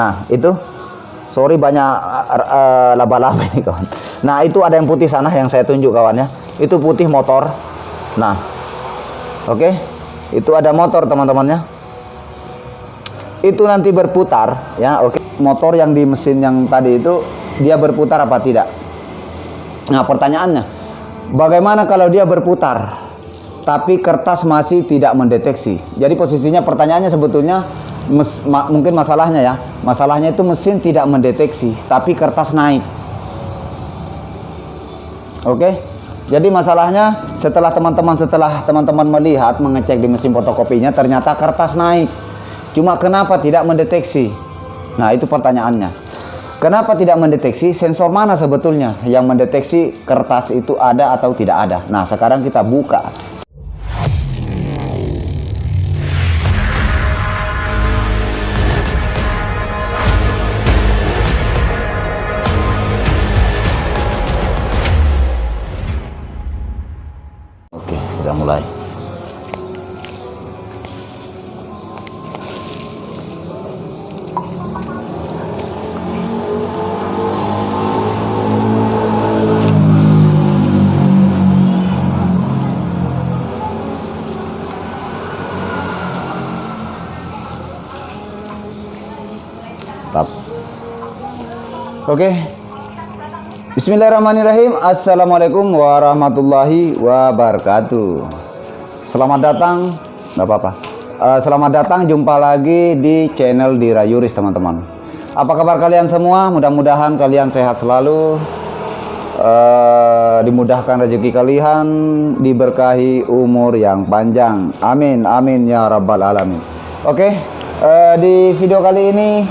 Nah, itu sorry banyak laba-laba ini kawan. Nah, itu ada yang putih sana yang saya tunjuk kawan ya. Itu putih motor. Nah, oke. Itu ada motor teman-temannya. Itu nanti berputar ya, oke. Motor yang di mesin yang tadi itu dia berputar apa tidak? Nah, pertanyaannya, bagaimana kalau dia berputar tapi kertas masih tidak mendeteksi? Jadi posisinya pertanyaannya sebetulnya mungkin masalahnya ya. Masalahnya itu mesin tidak mendeteksi tapi kertas naik. Oke. Jadi masalahnya setelah teman-teman melihat mengecek di mesin fotokopinya ternyata kertas naik. Cuma kenapa tidak mendeteksi? Nah, itu pertanyaannya. Kenapa tidak mendeteksi? Sensor mana sebetulnya yang mendeteksi kertas itu ada atau tidak ada? Nah, sekarang kita buka. Oke, sudah mulai. Oke. Bismillahirrahmanirrahim. Assalamualaikum warahmatullahi wabarakatuh. Selamat datang, nggak apa-apa. Selamat datang, jumpa lagi di channel Dira Yuris teman-teman. Apa kabar kalian semua? Mudah-mudahan kalian sehat selalu, dimudahkan rezeki kalian, diberkahi umur yang panjang. Amin, amin ya rabbal alamin. Oke. Di video kali ini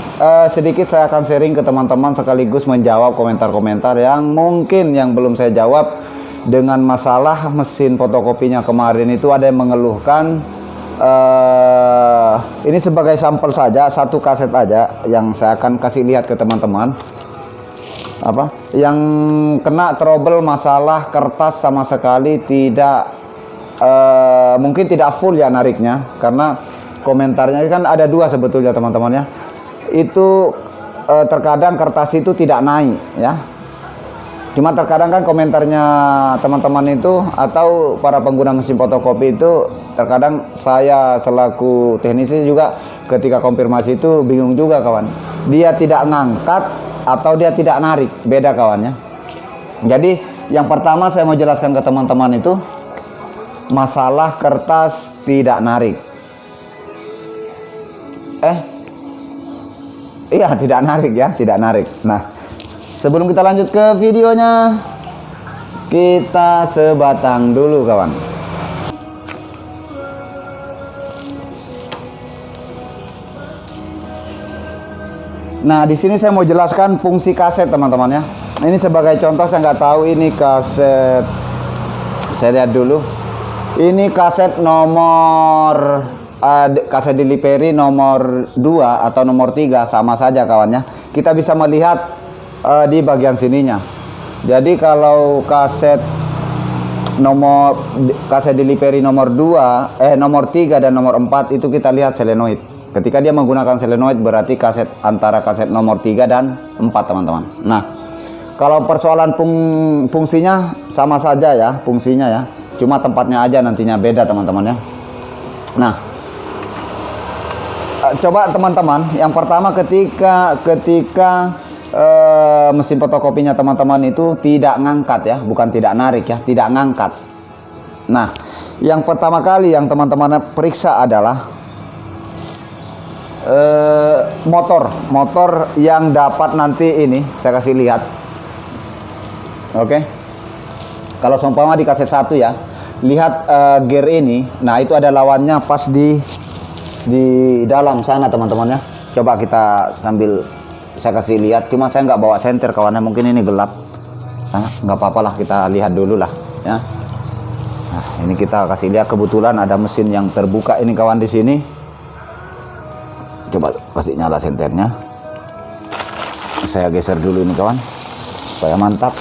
sedikit saya akan sharing ke teman-teman sekaligus menjawab komentar-komentar yang mungkin yang belum saya jawab dengan masalah mesin fotokopinya kemarin. Itu ada yang mengeluhkan, ini sebagai sampel saja, satu kaset aja yang saya akan kasih lihat ke teman-teman, apa yang kena trouble masalah kertas sama sekali tidak, mungkin tidak full ya nariknya, karena komentarnya kan ada dua sebetulnya teman-teman ya. Itu terkadang kertas itu tidak naik ya. Cuma terkadang kan komentarnya teman-teman itu atau para pengguna mesin fotokopi itu terkadang saya selaku teknisi juga ketika konfirmasi itu bingung juga kawan. Dia tidak ngangkat atau dia tidak narik, beda kawannya. Jadi yang pertama saya mau jelaskan ke teman-teman itu masalah kertas tidak narik. Iya, tidak narik ya, tidak narik. Nah, sebelum kita lanjut ke videonya, kita sebatang dulu kawan. Nah, di sini saya mau jelaskan fungsi kaset teman-teman ya. Ini sebagai contoh, saya nggak tahu ini kaset. Saya lihat dulu. Ini kaset nomor kaset delivery nomor 2 atau nomor 3 sama saja kawannya. Kita bisa melihat di bagian sininya. Jadi kalau kaset delivery nomor 2, nomor 3 dan nomor 4 itu kita lihat selenoid. Ketika dia menggunakan selenoid berarti kaset antara kaset nomor 3 dan 4 teman-teman. Nah, kalau persoalan fungsinya sama saja ya, fungsinya ya. Cuma tempatnya aja nantinya beda teman-teman ya. Nah, coba teman-teman, yang pertama ketika mesin fotokopinya teman-teman itu tidak ngangkat ya, bukan tidak narik ya, tidak ngangkat. Nah, yang pertama kali yang teman-teman periksa adalah motor yang dapat nanti ini saya kasih lihat. Oke. Kalau seumpama di kaset 1 ya, lihat gear ini. Nah, itu ada lawannya pas di dalam sana teman-teman ya. Coba kita sambil saya kasih lihat, cuma saya nggak bawa senter kawannya, mungkin ini gelap. Nah, nggak apa-apa lah, kita lihat dulu lah ya. Nah, ini kita kasih lihat, kebetulan ada mesin yang terbuka ini kawan di sini. Coba kasih nyala senternya. Saya geser dulu ini kawan supaya mantap.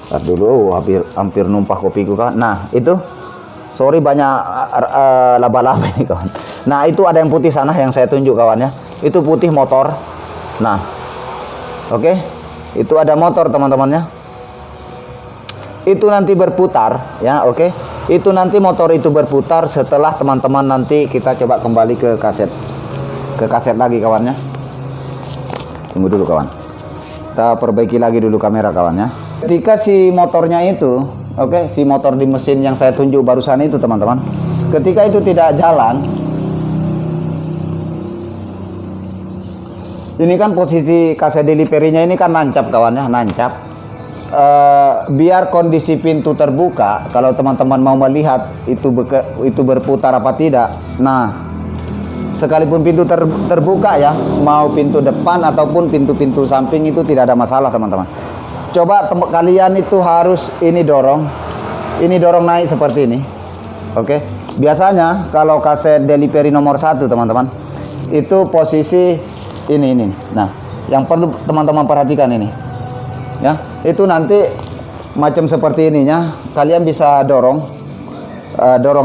Lihat dulu, hampir numpah kopiku kawan. Nah, itu sorry banyak laba-laba ini kawan. Nah, itu ada yang putih sana yang saya tunjuk kawan ya. Itu putih motor. Nah, oke, itu ada motor teman-temannya. Itu nanti berputar, ya, oke. Itu nanti motor itu berputar setelah teman-teman nanti kita coba kembali ke kaset lagi kawannya. Tunggu dulu kawan. Kita perbaiki lagi dulu kamera kawannya. Ketika si motornya itu, oke, si motor di mesin yang saya tunjuk barusan itu teman-teman, ketika itu tidak jalan, ini kan posisi kaset deliverynya ini kan nancap kawannya, nancap. Biar kondisi pintu terbuka, kalau teman-teman mau melihat itu berputar apa tidak. Nah, sekalipun pintu terbuka ya, mau pintu depan ataupun pintu-pintu samping itu tidak ada masalah teman-teman. Coba kalian itu harus ini dorong naik seperti ini. Oke. Biasanya kalau kaset delivery nomor 1 teman-teman, itu posisi ini. Nah, yang perlu teman-teman perhatikan ini. Ya, itu nanti macam seperti ininya, kalian bisa dorong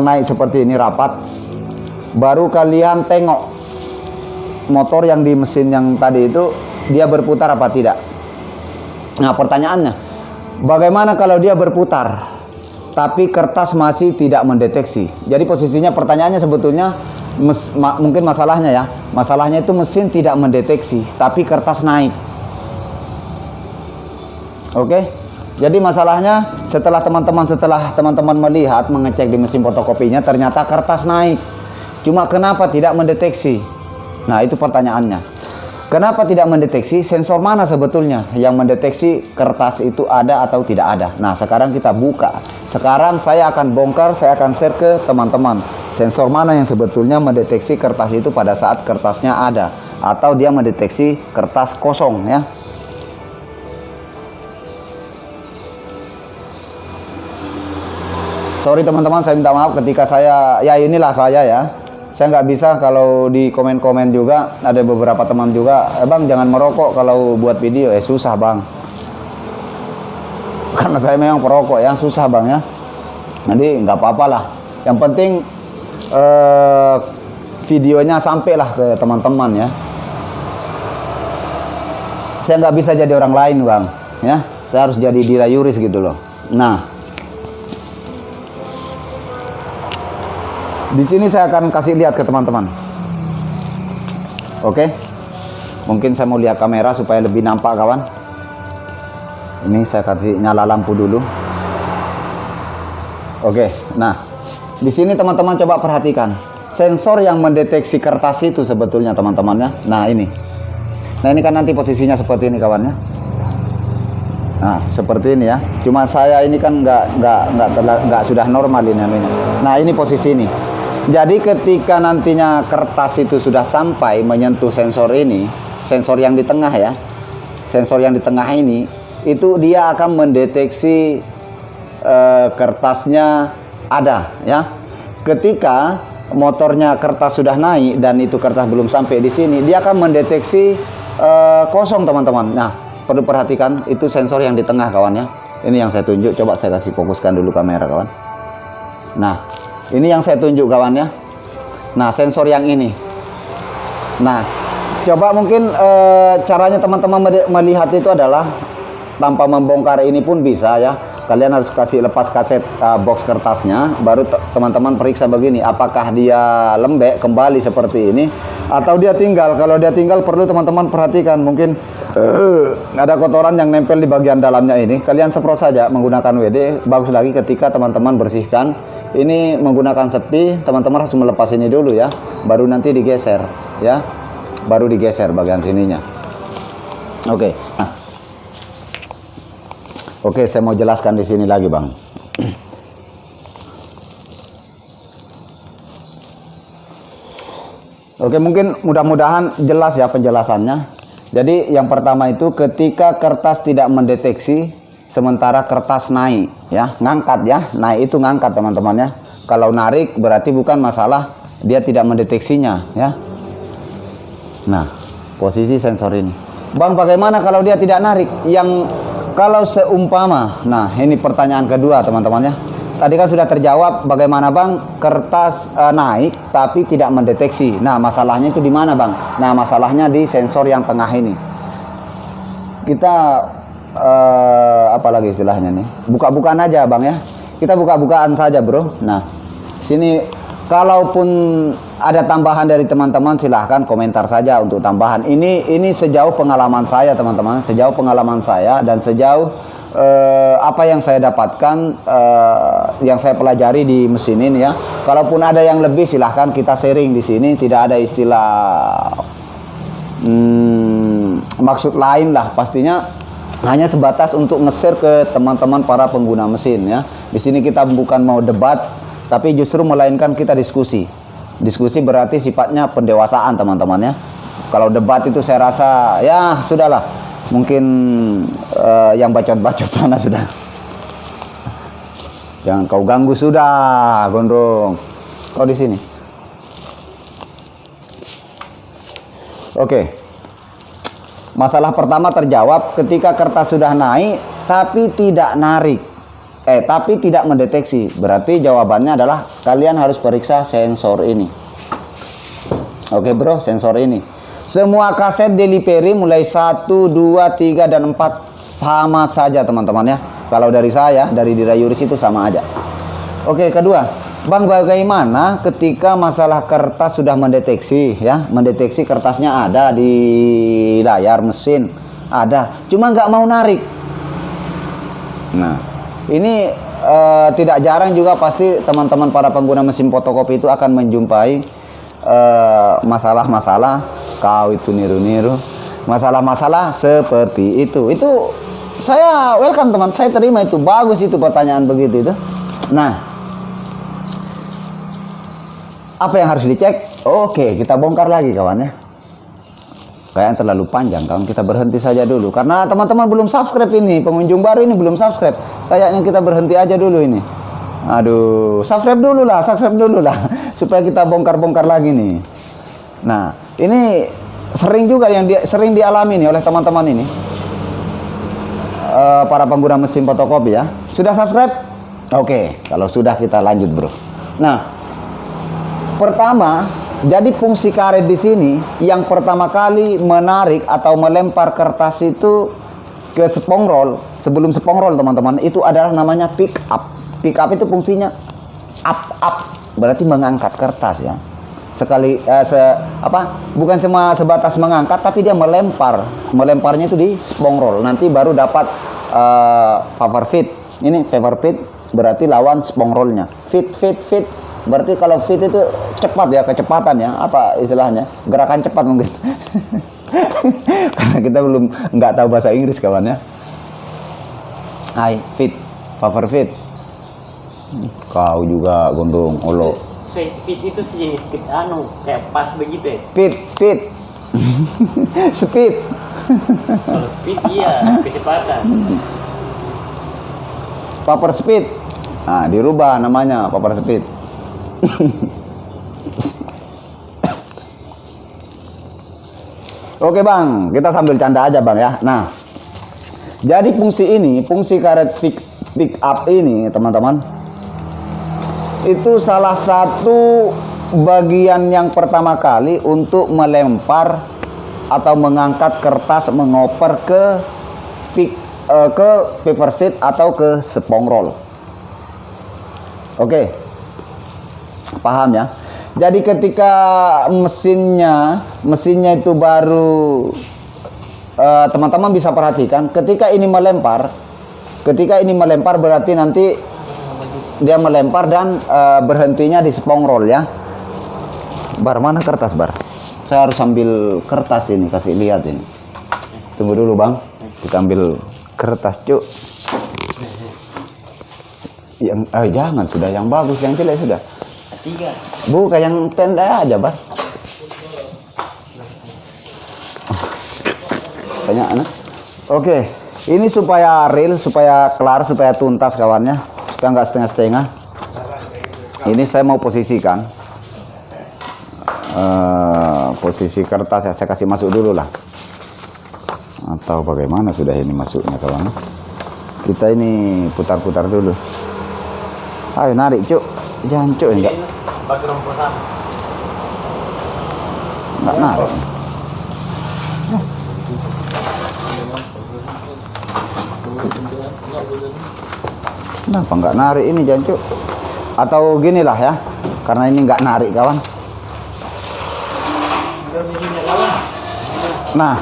naik seperti ini rapat. Baru kalian tengok motor yang di mesin yang tadi itu dia berputar apa tidak. Nah, pertanyaannya, bagaimana kalau dia berputar tapi kertas masih tidak mendeteksi? Jadi posisinya pertanyaannya sebetulnya mungkin masalahnya itu mesin tidak mendeteksi tapi kertas naik. Oke. Jadi masalahnya setelah teman-teman melihat, mengecek di mesin fotokopinya, ternyata kertas naik. Cuma kenapa tidak mendeteksi? Nah, itu pertanyaannya. Kenapa tidak mendeteksi? Sensor mana sebetulnya yang mendeteksi kertas itu ada atau tidak ada? Nah, sekarang kita buka. Sekarang saya akan bongkar, saya akan share ke teman-teman. Sensor mana yang sebetulnya mendeteksi kertas itu pada saat kertasnya ada, atau dia mendeteksi kertas kosong ya. Sorry teman-teman, saya minta maaf ketika inilah saya ya. Saya nggak bisa kalau di komen-komen juga, ada beberapa teman juga, bang jangan merokok kalau buat video, susah bang. Karena saya memang perokok ya, susah bang ya. Jadi nggak apa-apa lah. Yang penting videonya sampailah ke teman-teman ya. Saya nggak bisa jadi orang lain bang, ya. Saya harus jadi dira yuris gitu loh. Nah. Di sini saya akan kasih lihat ke teman-teman. Oke. Mungkin saya mau lihat kamera supaya lebih nampak kawan. Ini saya kasih nyala lampu dulu. Oke. Nah, di sini teman-teman coba perhatikan. Sensor yang mendeteksi kertas itu sebetulnya teman-temannya. Nah, ini. Nah, ini kan nanti posisinya seperti ini kawannya. Nah, seperti ini ya. Cuma saya ini kan nggak sudah normal ini. Nah, ini posisi ini. Jadi ketika nantinya kertas itu sudah sampai menyentuh sensor ini, sensor yang di tengah ya, sensor yang di tengah ini, itu dia akan mendeteksi kertasnya ada ya. Ketika motornya kertas sudah naik dan itu kertas belum sampai di sini, dia akan mendeteksi kosong teman-teman. Nah, perlu perhatikan itu sensor yang di tengah kawan ya. Ini yang saya tunjuk, coba saya kasih fokuskan dulu kamera kawan. Nah, ini yang saya tunjuk kawan ya. Nah, sensor yang ini. Nah, coba mungkin caranya teman-teman melihat itu adalah tanpa membongkar ini pun bisa ya. Kalian harus lepas kaset box kertasnya, baru teman-teman periksa begini, apakah dia lembek kembali seperti ini atau dia tinggal. Kalau dia tinggal perlu teman-teman perhatikan, mungkin ada kotoran yang nempel di bagian dalamnya ini. Kalian semprot saja menggunakan WD. Bagus lagi ketika teman-teman bersihkan. Ini menggunakan sepi, teman-teman harus melepas ini dulu ya, baru nanti digeser ya, baru digeser bagian sininya. Oke. Nah. Oke, saya mau jelaskan di sini lagi, Bang. Oke, mungkin mudah-mudahan jelas ya penjelasannya. Jadi, yang pertama itu ketika kertas tidak mendeteksi sementara kertas naik ya, ngangkat ya. Naik itu ngangkat, teman-teman ya. Kalau narik berarti bukan masalah dia tidak mendeteksinya ya. Nah, posisi sensor ini. Bang, bagaimana kalau dia tidak narik? Kalau seumpama, nah ini pertanyaan kedua teman-teman ya. tadi kan sudah terjawab bagaimana Bang kertas naik tapi tidak mendeteksi. Nah, masalahnya itu di mana Bang? Nah, masalahnya di sensor yang tengah ini. Kita apa lagi istilahnya nih? Buka-bukaan aja Bang ya. Kita buka-bukaan saja, Bro. Nah, sini kalaupun ada tambahan dari teman-teman silahkan komentar saja untuk tambahan. Ini sejauh pengalaman saya teman-teman, sejauh pengalaman saya dan sejauh apa yang saya dapatkan, yang saya pelajari di mesin ini ya. Kalaupun ada yang lebih silahkan kita sharing di sini. Tidak ada istilah maksud lain lah, pastinya hanya sebatas untuk nge-share ke teman-teman para pengguna mesin ya. Di sini kita bukan mau debat, tapi justru melainkan kita diskusi. Diskusi berarti sifatnya pendewasaan teman-teman ya. Kalau debat itu saya rasa ya sudahlah. Mungkin yang bacot-bacot sana sudah. Jangan kau ganggu sudah, Gondrong. Kau di sini. Oke. Masalah pertama terjawab ketika kertas sudah naik tapi tidak narik. Tapi tidak mendeteksi. Berarti jawabannya adalah kalian harus periksa sensor ini. Oke, Bro, sensor ini. Semua kaset delivery mulai 1, 2, 3 dan 4 sama saja teman-teman ya. Kalau dari saya, dari Dira Yuris itu sama aja. Oke, kedua. Bang, bagaimana ketika masalah kertas sudah mendeteksi ya, mendeteksi kertasnya ada di layar mesin, ada, cuma nggak mau narik. Nah, ini tidak jarang juga pasti teman-teman para pengguna mesin fotokopi itu akan menjumpai masalah-masalah, kau itu niru-niru, masalah-masalah seperti itu. Itu saya welcome teman, saya terima itu, bagus itu pertanyaan begitu itu. Nah, apa yang harus dicek? Oke, kita bongkar lagi kawan ya. Kayaknya terlalu panjang kawan, kita berhenti saja dulu. Karena teman-teman belum subscribe ini, pengunjung baru ini belum subscribe. Kayaknya kita berhenti aja dulu ini. Aduh, subscribe dulu lah, supaya kita bongkar-bongkar lagi nih. Nah, ini sering juga yang sering dialami nih oleh teman-teman ini. Para pengguna mesin fotokopi ya. Sudah subscribe? Oke, kalau sudah kita lanjut, Bro. Nah, pertama, jadi fungsi karet di sini yang pertama kali menarik atau melempar kertas itu ke spongrol, sebelum spongrol teman-teman, itu adalah namanya pick up. Pick up itu fungsinya up, berarti mengangkat kertas ya. Sekali bukan cuma sebatas mengangkat, tapi dia melempar. Melemparnya itu di spongrol. Nanti baru dapat favor fit. Ini favor fit berarti lawan spongrolnya. Fit. Berarti kalau fit itu cepat ya, kecepatan ya, apa istilahnya, gerakan cepat mungkin. Karena kita belum nggak tahu bahasa Inggris kawan ya. Hai, fit, favor fit. Kau juga Gondong, olo. Fit itu sejenis kayak pas begitu ya. Fit. Speed. Kalau speed iya, kecepatan. Power speed. Nah, dirubah namanya power speed. Oke Bang, kita sambil canda aja Bang ya. Nah, jadi fungsi karet pick up ini teman-teman, itu salah satu bagian yang pertama kali untuk melempar atau mengangkat kertas, mengoper ke paper feed atau ke spongrol. Oke, paham ya? Jadi ketika mesinnya itu baru teman-teman bisa perhatikan ketika ini melempar berarti nanti dia melempar dan berhentinya di spongrol ya. Bar, mana kertas Bar? Saya harus ambil kertas ini, kasih lihat ini. Tunggu dulu Bang, kita ambil kertas cuk. Yang jangan, sudah yang bagus, yang jelek sudah. Tiga. Bukan yang pendek aja, Bar. Banyak anak. Oke, ini supaya real, supaya kelar, supaya tuntas kawannya, supaya nggak setengah-setengah. Ini saya mau posisikan posisi kertas ya, saya kasih masuk dulu lah. Atau bagaimana sudah ini masuknya kawan? Kita ini putar-putar dulu. Ayo narik cuk, jangan cuk enggak. Pakai rumput sama. Enggak narik. Kenapa enggak narik ini jancuk? Atau gini lah ya, karena ini enggak narik kawan. Nah,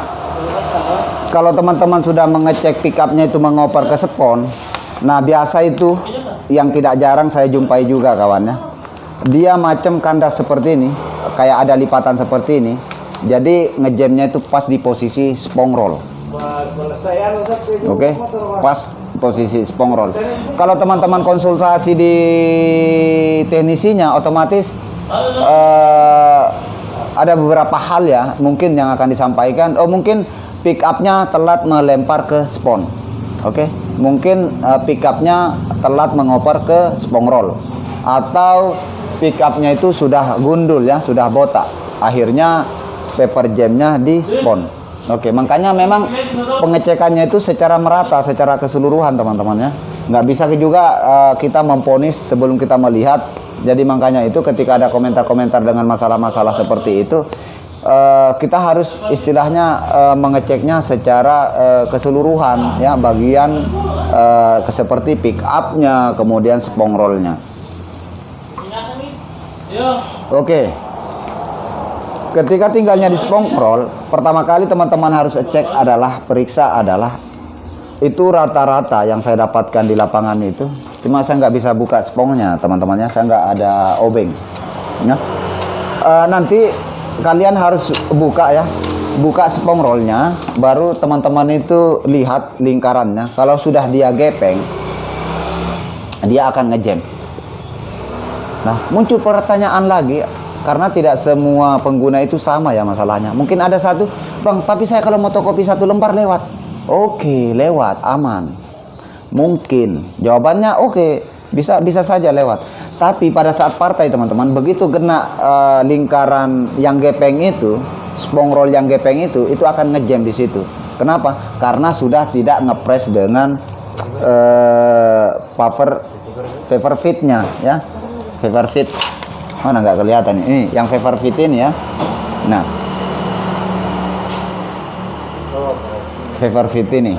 kalau teman-teman sudah mengecek pickupnya itu mengoper ke spon, nah biasa itu yang tidak jarang saya jumpai juga kawannya. Dia macam kandas seperti ini, kayak ada lipatan seperti ini. Jadi ngejamnya itu pas di posisi spong roll. Oke, pas posisi spong roll. Kalau teman-teman konsultasi di teknisinya, otomatis ada beberapa hal ya mungkin yang akan disampaikan. Oh, mungkin pick up-nya telat melempar ke spon. Oke, mungkin pick up-nya telat mengoper ke spong roll, atau pick up-nya itu sudah gundul ya, sudah botak. Akhirnya paper jam-nya di spon. Oke, makanya memang pengecekannya itu secara merata, secara keseluruhan teman-teman ya. Nggak bisa juga kita memponis sebelum kita melihat. Jadi makanya itu ketika ada komentar-komentar dengan masalah-masalah seperti itu, kita harus istilahnya mengeceknya secara keseluruhan ya, bagian seperti pick up-nya, kemudian spong roll-nya. Oke. Ketika tinggalnya di spong roll, pertama kali teman-teman harus cek adalah periksa adalah itu rata-rata yang saya dapatkan di lapangan itu. Cuma saya nggak bisa buka spongnya teman-temannya, saya nggak ada obeng. Ya. Nanti kalian harus buka ya, buka spong rollnya, baru teman-teman itu lihat lingkarannya. Kalau sudah dia gepeng, dia akan ngejam. Nah, muncul pertanyaan lagi. Karena tidak semua pengguna itu sama ya masalahnya. Mungkin ada satu, bang, tapi saya kalau motokopi 1 lembar lewat. Oke, lewat, aman. Mungkin jawabannya oke, bisa saja lewat. Tapi pada saat partai teman-teman, begitu kena lingkaran yang gepeng itu, spong roll yang gepeng itu akan ngejam di situ. Kenapa? Karena sudah tidak ngepres dengan favor fit-nya ya, favor fit. Mana nggak kelihatan ini yang favor fit ini ya. Nah, favor fit ini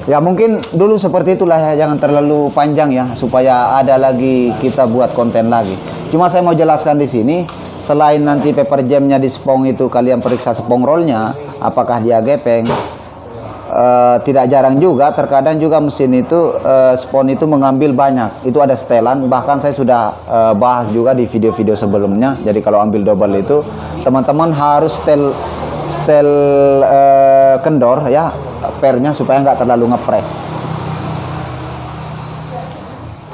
ya mungkin dulu seperti itulah ya, jangan terlalu panjang ya supaya ada lagi kita buat konten lagi. Cuma saya mau jelaskan di sini, selain nanti paper jamnya di spong itu kalian periksa spong rollnya apakah dia gepeng. Tidak jarang juga, terkadang juga mesin itu spon itu mengambil banyak, itu ada setelan. Bahkan saya sudah bahas juga di video-video sebelumnya. Jadi kalau ambil double itu teman-teman harus setel kendor ya pernya supaya nggak terlalu ngepres.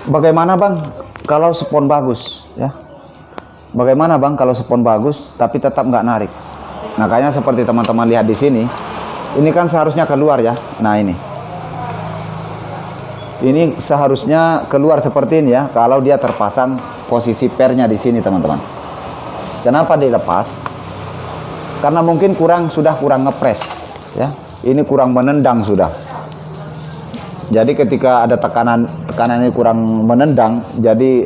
Bagaimana bang kalau spon bagus ya? Bagaimana bang kalau spon bagus tapi tetap nggak narik? Makanya seperti teman-teman lihat di sini. Ini kan seharusnya keluar ya. Nah ini seharusnya keluar seperti ini ya. Kalau dia terpasang posisi pernya di sini teman-teman. Kenapa dilepas? Karena mungkin sudah kurang ngepres ya. Ini kurang menendang sudah. Jadi ketika ada tekanan ini kurang menendang, jadi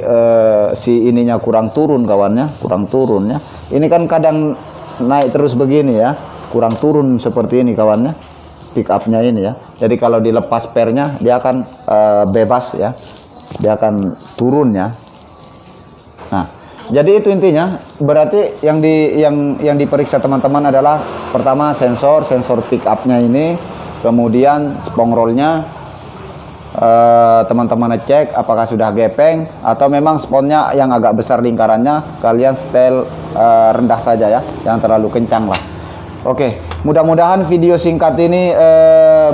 si ininya kurang turun kawannya, kurang turun ya. Ini kan kadang naik terus begini ya. Kurang turun seperti ini kawannya, pick up-nya ini ya. Jadi kalau dilepas pernya dia akan bebas ya, dia akan turun ya. Nah, jadi itu intinya. Berarti yang diperiksa teman-teman adalah pertama sensor pick up-nya ini, kemudian spong roll-nya. Teman-teman ngecek apakah sudah gepeng atau memang sponnya yang agak besar lingkarannya, kalian setel rendah saja ya, jangan terlalu kencang lah. Oke, mudah-mudahan video singkat ini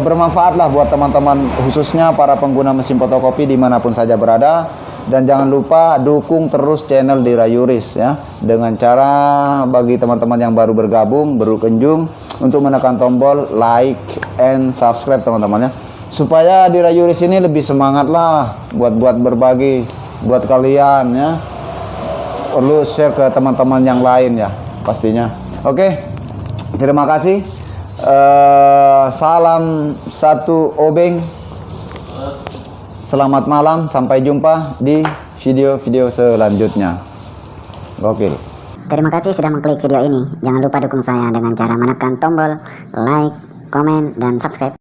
bermanfaat lah buat teman-teman, khususnya para pengguna mesin fotokopi dimanapun saja berada. Dan jangan lupa dukung terus channel Dirayuris ya, dengan cara bagi teman-teman yang baru bergabung, baru kunjung, untuk menekan tombol like and subscribe teman-teman ya, supaya Dirayuris ini lebih semangat lah buat berbagi buat kalian ya. Perlu share ke teman-teman yang lain ya pastinya. Oke. Terima kasih. Salam satu obeng, Selamat malam, sampai jumpa di video-video selanjutnya. Gokil. Terima kasih sudah mengklik video ini. Jangan lupa dukung saya dengan cara menekan tombol like, komen, dan subscribe.